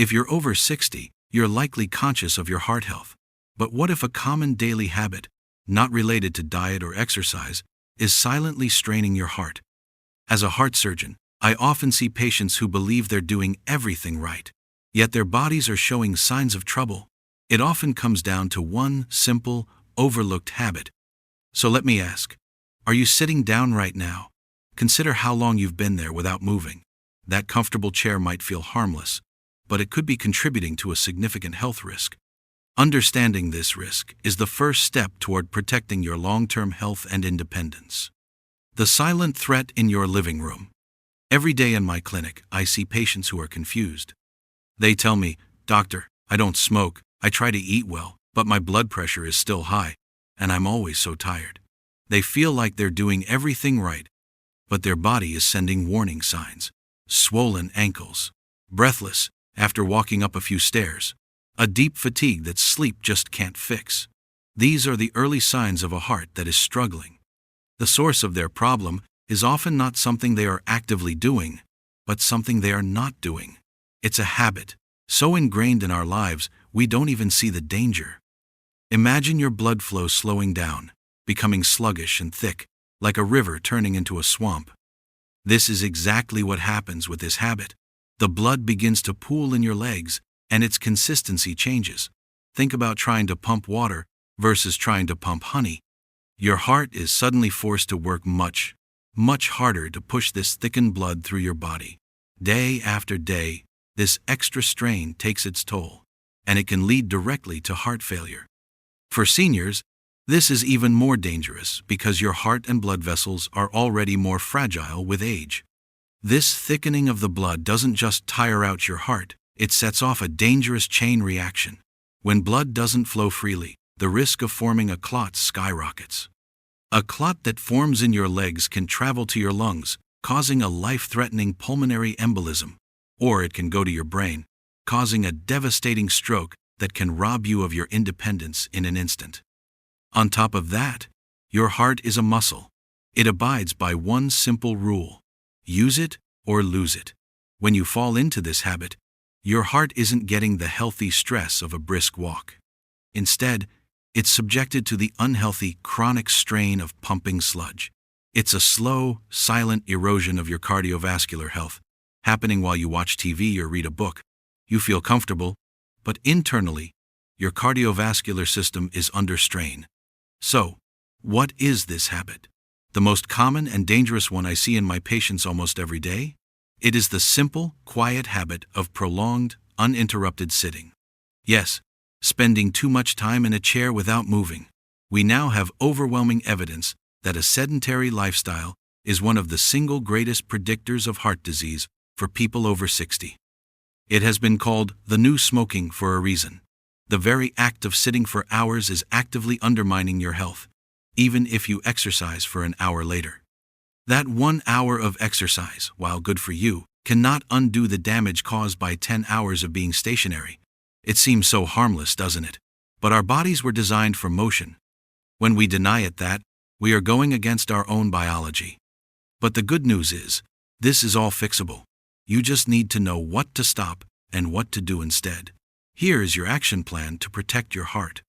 If you're over 60, you're likely conscious of your heart health. But what if a common daily habit, not related to diet or exercise, is silently straining your heart? As a heart surgeon, I often see patients who believe they're doing everything right, yet their bodies are showing signs of trouble. It often comes down to one simple, overlooked habit. So let me ask, are you sitting down right now? Consider how long you've been there without moving. That comfortable chair might feel harmless, but it could be contributing to a significant health risk. Understanding this risk is the first step toward protecting your long-term health and independence. The silent threat in your living room. Every day in my clinic, I see patients who are confused. They tell me, "Doctor, I don't smoke, I try to eat well, but my blood pressure is still high, and I'm always so tired." They feel like they're doing everything right, but their body is sending warning signs. Swollen ankles, breathless after walking up a few stairs, a deep fatigue that sleep just can't fix. These are the early signs of a heart that is struggling. The source of their problem is often not something they are actively doing, but something they are not doing. It's a habit, so ingrained in our lives we don't even see the danger. Imagine your blood flow slowing down, becoming sluggish and thick, like a river turning into a swamp. This is exactly what happens with this habit. The blood begins to pool in your legs, and its consistency changes. Think about trying to pump water versus trying to pump honey. Your heart is suddenly forced to work much harder to push this thickened blood through your body. Day after day, this extra strain takes its toll, and it can lead directly to heart failure. For seniors, this is even more dangerous because your heart and blood vessels are already more fragile with age. This thickening of the blood doesn't just tire out your heart, it sets off a dangerous chain reaction. When blood doesn't flow freely, the risk of forming a clot skyrockets. A clot that forms in your legs can travel to your lungs, causing a life-threatening pulmonary embolism, or it can go to your brain, causing a devastating stroke that can rob you of your independence in an instant. On top of that, your heart is a muscle. It abides by one simple rule: use it or lose it. When you fall into this habit, your heart isn't getting the healthy stress of a brisk walk. Instead, it's subjected to the unhealthy, chronic strain of pumping sludge. It's a slow, silent erosion of your cardiovascular health, happening while you watch TV or read a book. You feel comfortable, but internally, your cardiovascular system is under strain. So, what is this habit? The most common and dangerous one I see in my patients almost every day? It is the simple, quiet habit of prolonged, uninterrupted sitting. Yes, spending too much time in a chair without moving. We now have overwhelming evidence that a sedentary lifestyle is one of the single greatest predictors of heart disease for people over 60. It has been called the new smoking for a reason. The very act of sitting for hours is actively undermining your health, even if you exercise for an hour later. That 1 hour of exercise, while good for you, cannot undo the damage caused by 10 hours of being stationary. It seems so harmless, doesn't it? But our bodies were designed for motion. When we deny it that, we are going against our own biology. But the good news is, this is all fixable. You just need to know what to stop and what to do instead. Here is your action plan to protect your heart.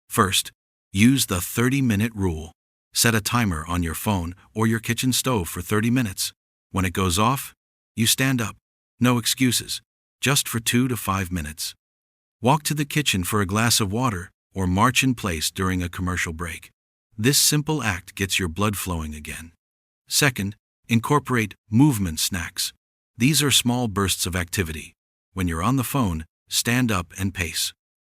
First, use the 30-minute rule. Set a timer on your phone or your kitchen stove for 30 minutes. When it goes off, you stand up. No excuses, just for 2 to 5 minutes. Walk to the kitchen for a glass of water or march in place during a commercial break. This simple act gets your blood flowing again. Second, incorporate movement snacks. These are small bursts of activity. When you're on the phone, stand up and pace.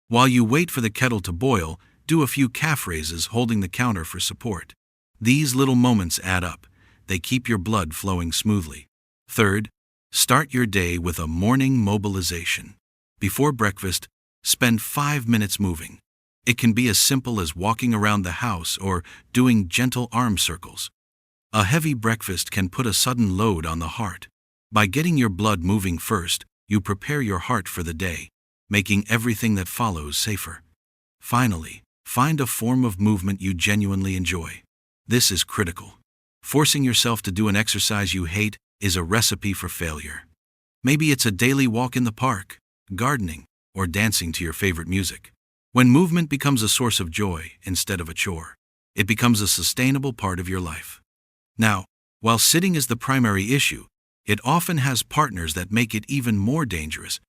While you wait for the kettle to boil, do a few calf raises holding the counter for support. These little moments add up. They keep your blood flowing smoothly. Third, start your day with a morning mobilization. Before breakfast, spend 5 minutes moving. It can be as simple as walking around the house or doing gentle arm circles. A heavy breakfast can put a sudden load on the heart. By getting your blood moving first, you prepare your heart for the day, making everything that follows safer. Finally, find a form of movement you genuinely enjoy. This is critical. Forcing yourself to do an exercise you hate is a recipe for failure. Maybe it's a daily walk in the park, gardening, or dancing to your favorite music. When movement becomes a source of joy instead of a chore, it becomes a sustainable part of your life. Now, while sitting is the primary issue, it often has partners that make it even more dangerous.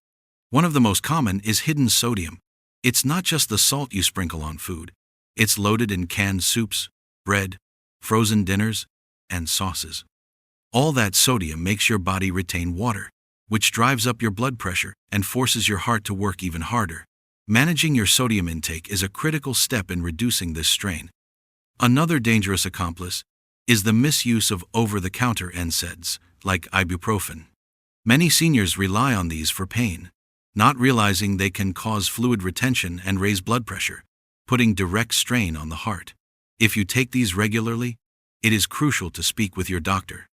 One of the most common is hidden sodium. It's not just the salt you sprinkle on food. It's loaded in canned soups, bread, frozen dinners, and sauces. All that sodium makes your body retain water, which drives up your blood pressure and forces your heart to work even harder. Managing your sodium intake is a critical step in reducing this strain. Another dangerous accomplice is the misuse of over-the-counter NSAIDs, like ibuprofen. Many seniors rely on these for pain, not realizing they can cause fluid retention and raise blood pressure, putting direct strain on the heart. If you take these regularly, it is crucial to speak with your doctor.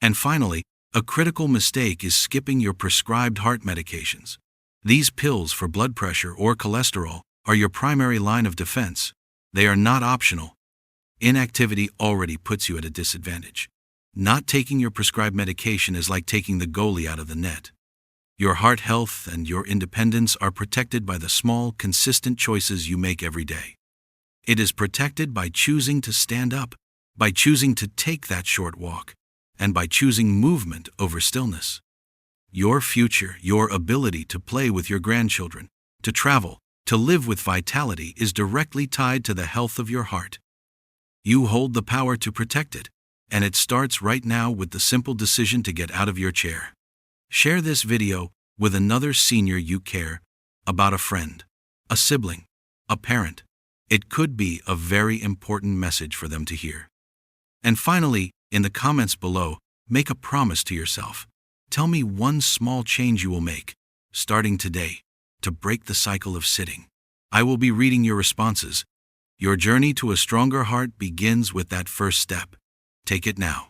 And finally, a critical mistake is skipping your prescribed heart medications. These pills for blood pressure or cholesterol are your primary line of defense. They are not optional. Inactivity already puts you at a disadvantage. Not taking your prescribed medication is like taking the goalie out of the net. Your heart health and your independence are protected by the small, consistent choices you make every day. It is protected by choosing to stand up, by choosing to take that short walk, and by choosing movement over stillness. Your future, your ability to play with your grandchildren, to travel, to live with vitality is directly tied to the health of your heart. You hold the power to protect it, and it starts right now with the simple decision to get out of your chair. Share this video with another senior you care about, a friend, a sibling, a parent. It could be a very important message for them to hear. And finally, in the comments below, make a promise to yourself. Tell me one small change you will make, starting today, to break the cycle of sitting. I will be reading your responses. Your journey to a stronger heart begins with that first step. Take it now.